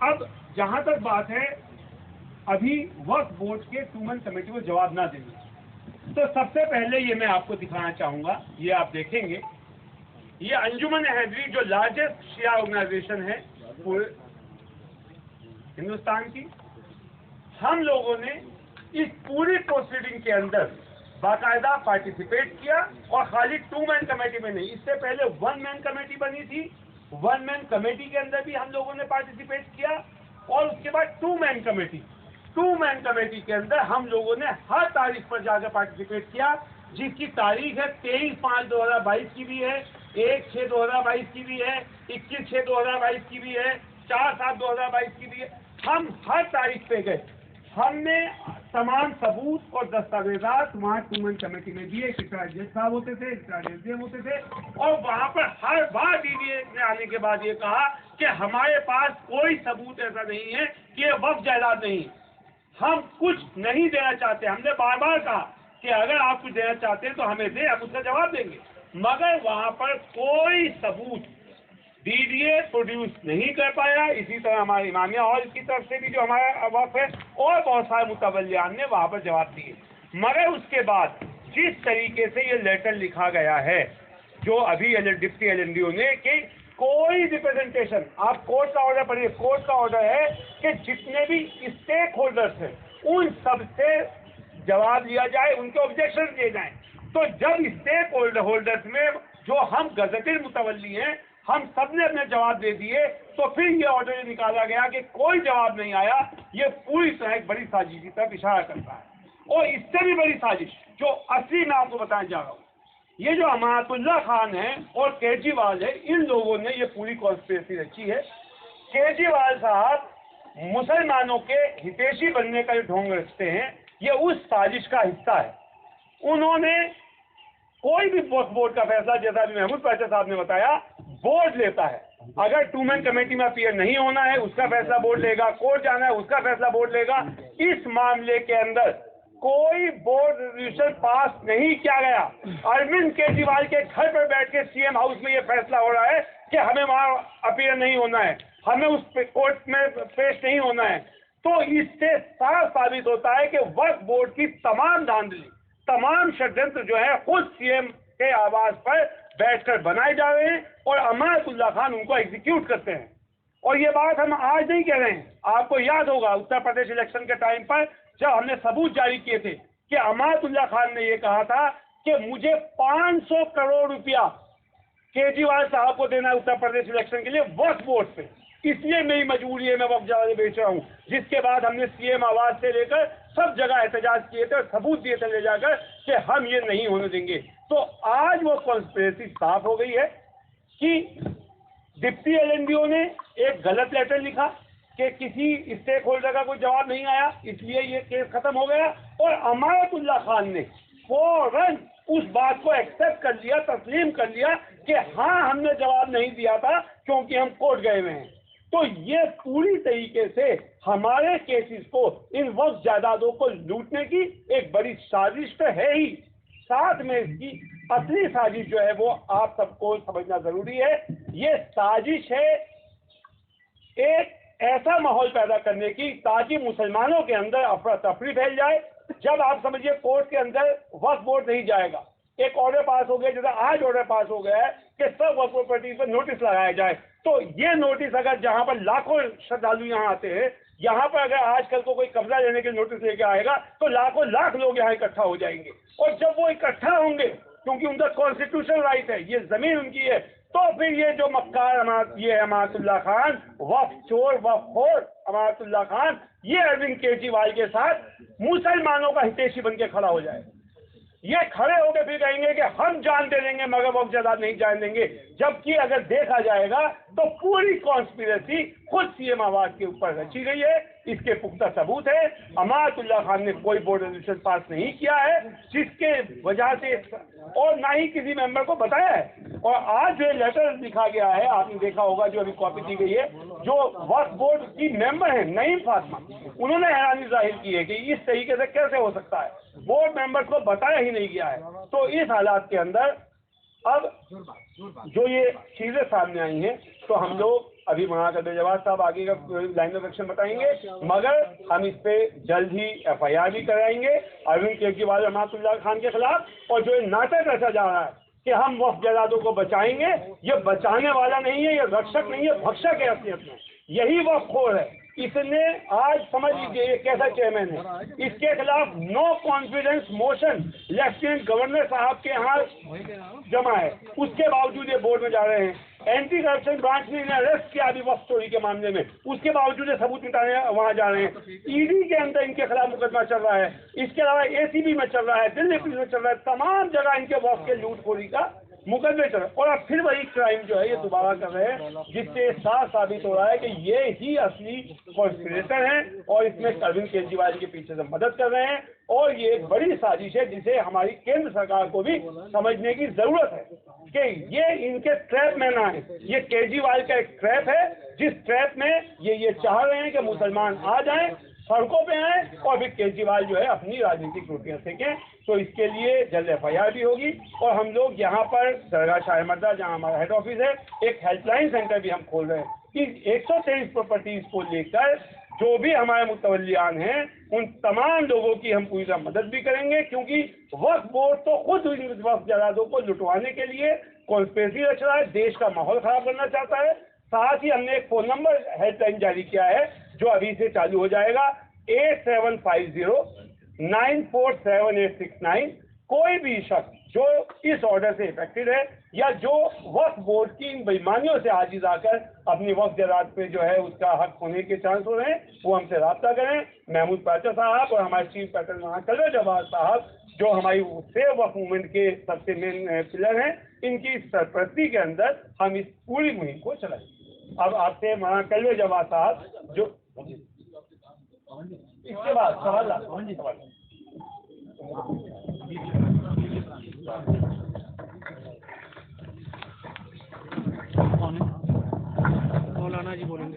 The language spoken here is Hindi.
अब जहां तक बात है अभी वक्फ बोर्ड के 2 मैन कमेटी को जवाब ना देंगे, तो सबसे पहले ये मैं आपको दिखाना चाहूंगा, ये आप देखेंगे, ये अंजुमन हैदरी जो लार्जेस्ट शिया ऑर्गेनाइजेशन है पूरे हिंदुस्तान की, हम लोगों ने इस पूरी प्रोसीडिंग के अंदर बाकायदा पार्टिसिपेट किया, और खाली 2 मैन कमेटी में नहीं, इससे पहले 1 मैन कमेटी बनी थी, 1 मैन कमेटी के अंदर भी हम लोगों ने पार्टिसिपेट किया, और उसके बाद 2 मैन कमेटी के अंदर हम लोगों ने हर तारीख पर जाकर पार्टिसिपेट किया, जिसकी तारीख है 23/5/2022 की भी है, 1/6/2022 की भी है, 21/6/2022 की भी है, 4/7/2022 की भी है। हम हर तारीख पे गए, हमने तमाम सबूत और दस्तावेजात वहाँ 2 मैन कमेटी में दिए, कितना जज साहब होते थे, कितना एसडीएम होते थे, और वहाँ पर हर बार डीडीए ने आने के बाद ये कहा कि हमारे पास कोई सबूत ऐसा नहीं है कि ये वक्फ जायदाद नहीं, हम कुछ नहीं देना चाहते। हमने बार बार कहा कि अगर आप कुछ देना चाहते हैं तो हमें दें, हम उसका जवाब देंगे, मगर वहाँ पर कोई सबूत डीडीए प्रोड्यूस नहीं कर पाया। इसी तरह हमारे इमामिया हॉल की तरफ से भी जो हमारा वक्फ है और बहुत सारे मुतवल्लियान ने वहाँ पर जवाब दिए, मगर उसके बाद जिस तरीके से ये लेटर लिखा गया है जो अभी डिप्टी एलएनडीओ ने, कि कोई रिप्रेजेंटेशन, आप कोर्ट का ऑर्डर पढ़िए, कोर्ट का ऑर्डर है कि जितने भी स्टेक होल्डर्स हैं उन सबसे जवाब लिया जाए, उनके ऑब्जेक्शन दिए जाएं। तो जब स्टेक होल्डर्स में जो हम गजटेड मुतवल्ली हैं, हम सब ने अपने जवाब दे दिए, तो फिर ये ऑर्डर निकाला गया कि कोई जवाब नहीं आया। ये पूरी तरह एक बड़ी साजिश की तरफ इशारा करता है, और इससे भी बड़ी साजिश जो असली मैं आपको बताने जा रहा हूँ, ये जो अमानतुल्लाह खान है और केजरीवाल है, इन लोगों ने ये पूरी कॉन्स्पिरेसी रची है। केजरीवाल साहब मुसलमानों के हितैषी बनने का जो ढोंग रचते हैं, ये उस साजिश का हिस्सा है। उन्होंने कोई भी वक्फ बोर्ड का फैसला, जैसा भी महमूद पैसा साहब ने बताया, बोर्ड लेता है। अगर 2 मैन कमेटी में अपीयर नहीं होना है, उसका फैसला बोर्ड लेगा, कोर्ट जाना है, उसका फैसला बोर्ड लेगा। इस मामले के अंदर कोई बोर्ड रेजोल्यूशन पास नहीं किया गया। अरविंद केजरीवाल के घर पर बैठ के सीएम हाउस में यह फैसला हो रहा है कि हमें वहां अपीयर नहीं होना है, हमें उस कोर्ट में पेश नहीं होना है। तो इससे साफ साबित होता है कि वक्फ बोर्ड की तमाम धांधली, तमाम षड्यंत्र जो है खुद सीएम के आवाज पर बैठकर बनाए जा रहे हैं, और अमानतुल्लाह खान उनको एग्जीक्यूट करते हैं। और ये बात हम आज नहीं कह रहे हैं, आपको याद होगा उत्तर प्रदेश इलेक्शन के टाइम पर जब हमने सबूत जारी किए थे कि अमानतुल्लाह खान ने ये कहा था कि मुझे 500 करोड़ रुपया केजरीवाल साहब को देना है उत्तर प्रदेश इलेक्शन के लिए वक्फ बोर्ड से, इसलिए मेरी मजबूरी है, मैं वक्फ जायदाद बेच रहा हूँ। जिसके बाद हमने सीएम आवाज से लेकर सब जगह एहतजाज किए थे और सबूत दिए थे ले जाकर कि हम ये नहीं होने देंगे। तो आज वो कॉन्स्पिरेसी साफ हो गई है कि डिप्टी एलएनडीओ ने एक गलत लेटर लिखा कि किसी स्टेक होल्डर का कोई जवाब नहीं आया, इसलिए ये केस खत्म हो गया, और अमानतुल्लाह खान ने फौरन उस बात को एक्सेप्ट कर लिया, तस्लीम कर लिया कि हाँ हमने जवाब नहीं दिया था क्योंकि हम कोर्ट गए हुए हैं। तो ये पूरी तरीके से हमारे केसेस को, इन वक्फ जायदादों को लूटने की एक बड़ी साजिश तो है ही, साथ में इसकी असली साजिश जो है वो आप सबको समझना जरूरी है। ये साजिश है एक ऐसा माहौल पैदा करने की ताकि मुसलमानों के अंदर अफरा तफरी फैल जाए। जब आप समझिए कोर्ट के अंदर वक्फ बोर्ड नहीं जाएगा, एक ऑर्डर पास हो गया, जैसा आज ऑर्डर पास हो गया है कि सब वक्फ प्रॉपर्टी पर नोटिस लगाया जाए, तो ये नोटिस अगर जहां पर लाखों श्रद्धालु यहाँ आते हैं, यहाँ पर अगर आजकल को कोई कब्जा लेने के नोटिस लेके आएगा तो लाखों लाख लोग यहाँ इकट्ठा हो जाएंगे, और जब वो इकट्ठा होंगे क्योंकि उनका कॉन्स्टिट्यूशनल राइट है, ये जमीन उनकी है, तो फिर ये जो मक्कार ये अमानतुल्लाह खान, वक्फ चोर, वक्फ खोर अमानतुल्लाह खान, ये अरविंद केजरीवाल के साथ मुसलमानों का हितैषी बन के खड़ा हो जाए। ये खड़े होकर फिर कहेंगे कि हम जान दे देंगे मगर वक्फ जायदाद नहीं जान देंगे, जबकि अगर देखा जाएगा तो पूरी कॉन्स्पिरेसी खुद सीएम आवाज के ऊपर रची गई है। इसके पुख्ता सबूत है। अमानतुल्लाह खान ने कोई बोर्ड रेजोल्यूशन पास नहीं किया है, जिसके वजह से, और ना ही किसी मेंबर को बताया है। और आज जो लेटर लिखा गया है, आपने देखा होगा, जो अभी कॉपी दी गई है, जो वक्फ बोर्ड की मेंबर है नईम फातिमा, उन्होंने हैरानी जाहिर की है कि इस तरीके से कैसे हो सकता है, बोर्ड मेंबर्स को बताया ही नहीं गया है। तो इस हालात के अंदर अब जो ये चीजें सामने आई हैं, तो हम लोग अभी मौलाना कल्बे जवाद साहब आगे का लाइन ऑफ एक्शन बताएंगे, मगर हम इस पे जल्द ही FIR भी कराएंगे अरविंद केजरीवाल और अमातुल्लाह खान के खिलाफ। और जो नाटक रचा जा रहा है कि हम वक्फ जायदादों को बचाएंगे, ये बचाने वाला नहीं है, ये रक्षक नहीं है, भक्षक है असलियत में, यही वक्फखोर है। इसने आज समझ लीजिए ये कैसा चेयरमैन है, इसके खिलाफ no confidence motion lieutenant governor साहब के यहाँ जमा है, उसके बावजूद ये बोर्ड में जा रहे हैं। एंटी करप्शन ब्रांच ने इन्हें अरेस्ट किया अभी वक्फ चोरी के मामले में, उसके बावजूद ये सबूत मिटाने वहां जा रहे हैं। ED के अंदर इनके खिलाफ मुकदमा चल रहा है, इसके अलावा ACB में चल रहा है, दिल्ली पुलिस में चल रहा है, तमाम जगह इनके वक्फ के लूटखोरी का मुकदमे चल रहे हैं। और अब फिर वही क्राइम जो है ये दोबारा कर रहे हैं, जिससे साफ साबित हो रहा है कि ये ही असली कॉन्स्पिरेटर हैं और इसमें अरविंद केजरीवाल के पीछे से मदद कर रहे हैं। और ये एक बड़ी साजिश है जिसे हमारी केंद्र सरकार को भी समझने की जरूरत है कि ये इनके ट्रैप में ना है। ये केजरीवाल का एक ट्रैप है, जिस ट्रैप में ये चाह रहे हैं कि मुसलमान आ जाएं, सड़कों पे आए और फिर केजरीवाल जो है अपनी राजनीतिक रोटियां सेकें। तो इसके लिए जल्द FIR भी होगी। और हम लोग यहाँ पर दरगाह शाह मर्दा, जहाँ हमारा हेड ऑफिस है, एक हेल्पलाइन सेंटर भी हम खोल रहे हैं कि 123 प्रॉपर्टीज को लेकर जो भी हमारे मुतवल्लियान हैं उन तमाम लोगों की हम पूरी तरह मदद भी करेंगे, क्योंकि वक्फ बोर्ड तो खुद वक्फ जायदादों को लुटवाने के लिए कॉन्स्पिरेसी रच रहा है, देश का माहौल खराब करना चाहता है। साथ ही हमने एक फोन नंबर हेल्पलाइन जारी किया है जो अभी से चालू हो जाएगा, 8750947869। कोई भी शख्स जो इस ऑर्डर से इफेक्टेड है या जो वक्फ बोर्ड की इन बेईमानियों से आजिज आकर अपनी वक्फ जायदाद पे जो है उसका हक होने के चांस हो रहे हैं, वो हमसे रब्ता करें। महमूद पाचा साहब और हमारे चीफ पैटर्न मौलाना कल्बे जवाद साहब जो हमारी सेव वक्फ मूवमेंट के सबसे मेन पिलर हैं, इनकी सरपरस्ती के अंदर हम इस पूरी मुहिम को चलाएंगे। अब आपसे मौलाना कल्बे जवाद साहब जो इसके बाद सवाल मौलाना जी बोलेंगे।